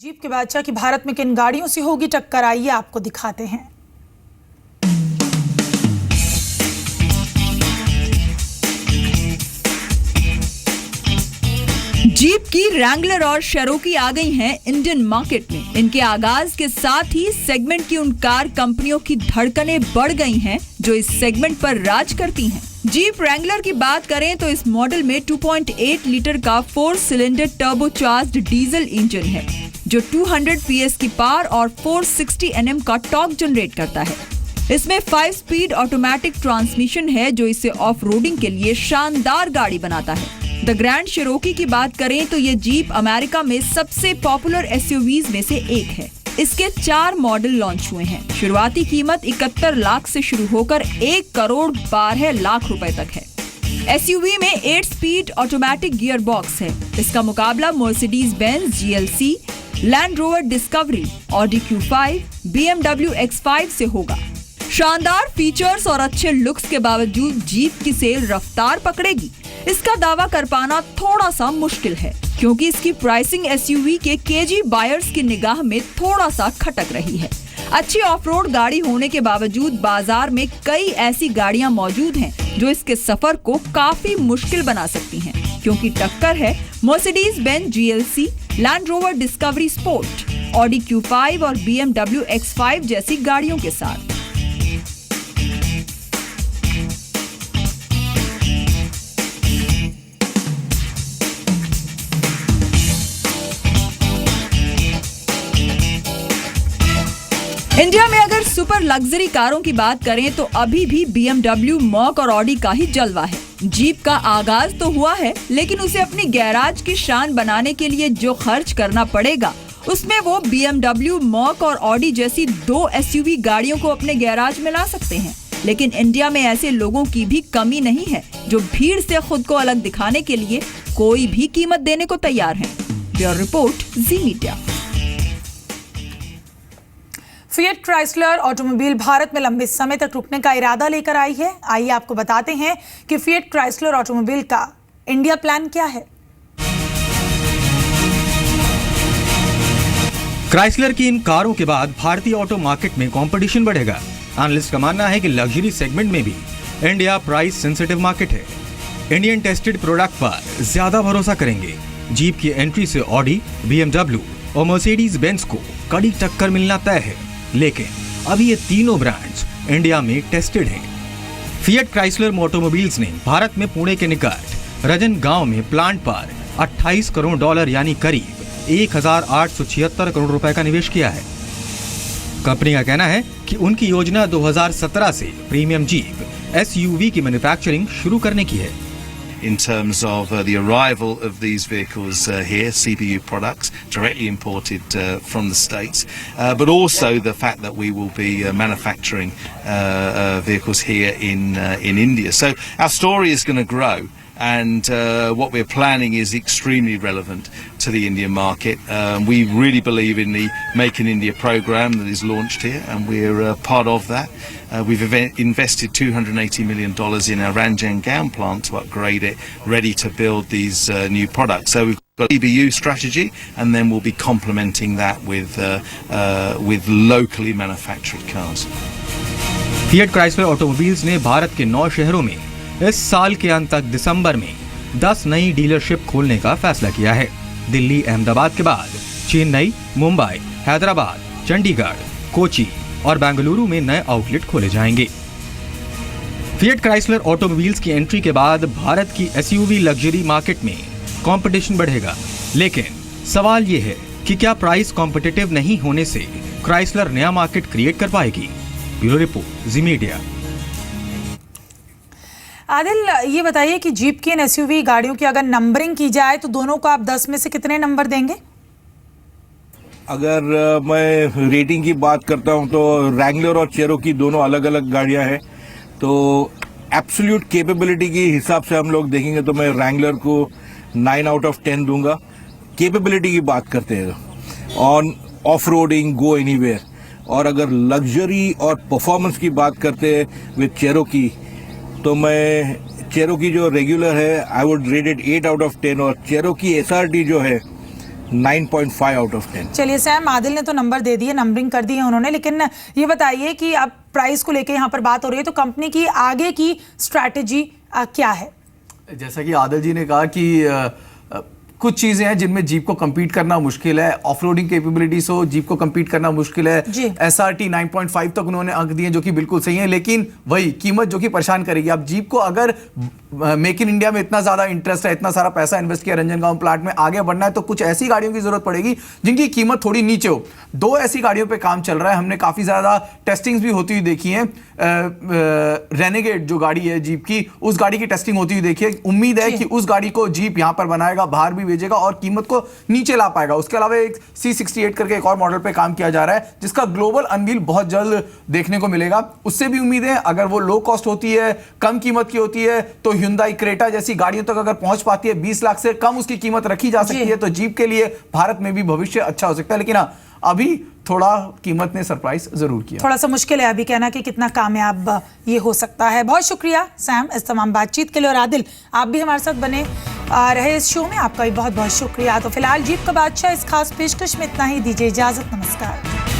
Jeep के बादशाह की भारत में किन गाड़ियों से होगी टक्कर, आइए आपको दिखाते हैं। जीप की रैंगलर और शेरोकी आ गई हैं इंडियन मार्केट में। इनके आगाज के साथ ही सेगमेंट की उन कार कंपनियों की धड़कनें बढ़ गई हैं जो इस सेगमेंट पर राज करती हैं। जीप रैंगलर की बात करें तो इस मॉडल में 2.8 लीटर का 4 सिलेंडर टर्बोचार्ज्ड डीजल इंजन है जो 200 PS की पावर और 460 Nm का टॉर्क जनरेट करता है। इसमें 5 स्पीड ऑटोमेटिक ट्रांसमिशन है जो इसे ऑफ रोडिंग के लिए शानदार गाड़ी बनाता है। द ग्रैंड शेरोकी की बात करें तो ये जीप अमेरिका में सबसे पॉपुलर SUVs में से एक है। इसके 4 मॉडल लॉन्च हुए हैं। शुरुआती कीमत 71 लाख से शुरू होकर 1 करोड़ 12 लाख रुपए तक है। SUV में 8 स्पीड ऑटोमेटिक गियर बॉक्स है। इसका मुकाबला Mercedes Benz GLC, land rover discovery, Audi Q5, BMW X5 से होगा। शानदार फीचर्स और अच्छे लुक्स के बावजूद जीप की सेल रफ्तार पकड़ेगी, इसका दावा कर पाना थोड़ा सा मुश्किल है क्योंकि इसकी प्राइसिंग SUV के केजी बायर्स की निगाह में थोड़ा सा खटक रही है। अच्छी ऑफ-रोड गाड़ी होने के बावजूद बाजार में कई ऐसी गाड़ियां मौजूद हैं जो इसके सफर को काफी मुश्किल बना सकती हैं क्योंकि टक्कर है Mercedes Benz GLC, land rover discovery sport, Audi Q5 और BMW X5 जैसी गाड़ियों के साथ। इंडिया में अगर सुपर लग्जरी कारों की बात करें तो अभी भी BMW, मर्क और ऑडी का ही जलवा है। जीप का आगाज तो हुआ है लेकिन उसे अपनी गैराज की शान बनाने के लिए जो खर्च करना पड़ेगा उसमें वो BMW, मर्क और ऑडी जैसी 2 SUV गाड़ियों को अपने गैराज में ला सकते हैं। लेकिन इंडिया में ऐसे लोगों की भी कमी नहीं है जो भीड़ से खुद को अलग दिखाने के लिए कोई भी कीमत देने को तैयार है। Bureau report, Zee Media. Fiat Chrysler automobile Bharat में लंबे समय तक रुकने का इरादा लेकर आई है। आइए आपको बताते हैं कि फिएट क्राइसलर ऑटोमोबाइल का इंडिया प्लान क्या है। क्राइसलर की इन कारों के बाद भारतीय ऑटो मार्केट में कंपटीशन बढ़ेगा। एनालिस्ट का मानना है कि लग्जरी सेगमेंट में भी इंडिया प्राइस सेंसिटिव मार्केट है। इंडियन टेस्टेड प्रोडक्ट पर ज्यादा भरोसा करेंगे। जीप की एंट्री से ऑडी, BMW और मर्सिडीज बेंज को कड़ी टक्कर मिलना तय है, लेकिन अभी ये तीनों ब्रांड्स इंडिया में टेस्टेड हैं। फिएट क्राइसलर ऑटोमोबाइल्स ने भारत में पुणे के निकट रजन गांव में प्लांट पर $28 करोड़ यानी करीब 1876 करोड़ रुपए का निवेश किया है। कंपनी का कहना है कि उनकी योजना 2017 से प्रीमियम जीप SUV की मैन्युफैक्चरिंग शुरू करने की है। In terms of the arrival of these vehicles here, CPU products directly imported from the States, but also the fact that we will be manufacturing vehicles here in India. So our story is going to grow, and what we're planning is extremely relevant to the Indian market. We really believe in the Make in India program that is launched here, and we're part of that. We've invested $280 million in our Ranjangaon plant to upgrade it, ready to build these new products. So we've got an EBU strategy, and then we'll be complementing that with locally manufactured cars. Fiat Chrysler automobiles ने भारत के 9 शहरों में इस साल के अंत तक दिसंबर में 10 नई डीलरशिप खोलने का फैसला किया है। दिल्ली, अहमदाबाद के बाद चेन्नई, मुंबई, हैदराबाद, चंडीगढ़, कोची और बेंगलुरु में नए आउटलेट खोले जाएंगे। फिएट क्राइसलर ऑटोमोबाइल्स की एंट्री के बाद भारत की SUV लग्जरी मार्केट में कंपटीशन बढ़ेगा, लेकिन सवाल ये है कि क्या प्राइस कॉम्पिटिटिव नहीं होने से क्राइसलर नया मार्केट क्रिएट कर पाएगी। Bureau report, Zee media. Adil, ये बताइए कि जीप की इन SUV गाड़ियों की अगर नंबरिंग की जाए तो दोनों को आप 10 में से कितने नंबर देंगे? अगर मैं रेटिंग की बात करता हूं तो रैंगलर और चेरोकी दोनों अलग अलग गाड़ियां हैं, तो एब्सोल्यूट कैपेबिलिटी के हिसाब से हम लोग देखेंगे तो मैं रैंगलर को 9 आउट ऑफ 10 दूंगा। कैपेबिलिटी की बात करते हैं on off roading, go anywhere. और अगर लग्जरी और परफॉर्मेंस की बात करते हैं विद चेरोकी तो मैं चेरोकी जो रेगुलर है I would rate it 8 out of 10 और चेरोकी SRT जो है 9.5 आउट ऑफ 10। चलिए सैम, आदिल ने तो नंबर दे दिए, नंबरिंग कर दी है उन्होंने, लेकिन ये बताइए कि अब प्राइस को लेके यहाँ पर बात हो रही है तो कंपनी की आगे की स्ट्रैटेजी क्या है? जैसा कि आदिल जी ने कहा कि कुछ चीजें हैं जिनमें जीप को compete करना मुश्किल है। ऑफरोडिंग कैपेबिलिटीज हो, जीप को compete करना मुश्किल है। SRT 9.5 तक उन्होंने अंक दिए जो कि बिल्कुल सही है, लेकिन वही कीमत जो कि परेशान करेगी। अब जीप को अगर मेक इन इंडिया में इतना ज्यादा इंटरेस्ट है, इतना सारा पैसा इन्वेस्ट किया रंजनगांव प्लांट में, आगे बढ़ना है तो कुछ ऐसी गाड़ियों की जरूरत पड़ेगी जिनकी कीमत थोड़ी नीचे हो। 2 ऐसी गाड़ियों पे काम चल रहा है, हमने काफी ज्यादा टेस्टिंग्स भी होती हुई देखी है। रेनेगेड जो गाड़ी है जीप की, उस गाड़ी की टेस्टिंग होती हुई देखी है। उम्मीद है कि उस गाड़ी को जीप यहां पर बनाएगा, बाहर भी भेजेगा और कीमत को नीचे ला पाएगा। उसके अलावा एक C68 करके एक और मॉडल पे काम किया जा रहा है जिसका ग्लोबल अनवील बहुत जल्द देखने को मिलेगा। उससे भी उम्मीद है अगर वो लो कॉस्ट होती है, कम कीमत की होती है, तो Hyundai क्रेटा जैसी गाड़ियों तक अगर पहुंच पाती है, 20 लाख से कम उसकी कीमत रखी जा सकती है, तो जीप के लिए भारत में भी भविष्य अच्छा हो सकता है। लेकिन हाँ, अभी थोड़ा कीमत ने सरप्राइज जरूर किया। थोड़ा सा मुश्किल है अभी कहना कि कितना कामयाब ये हो सकता है। बहुत शुक्रिया सैम इस तमाम बातचीत के लिए, और आदिल आप भी हमारे साथ बने रहे इस शो में, आपका भी बहुत बहुत शुक्रिया। तो फिलहाल जीप का बादशाह इस खास पेशकश में इतना ही, दीजिए इजाजत, नमस्कार।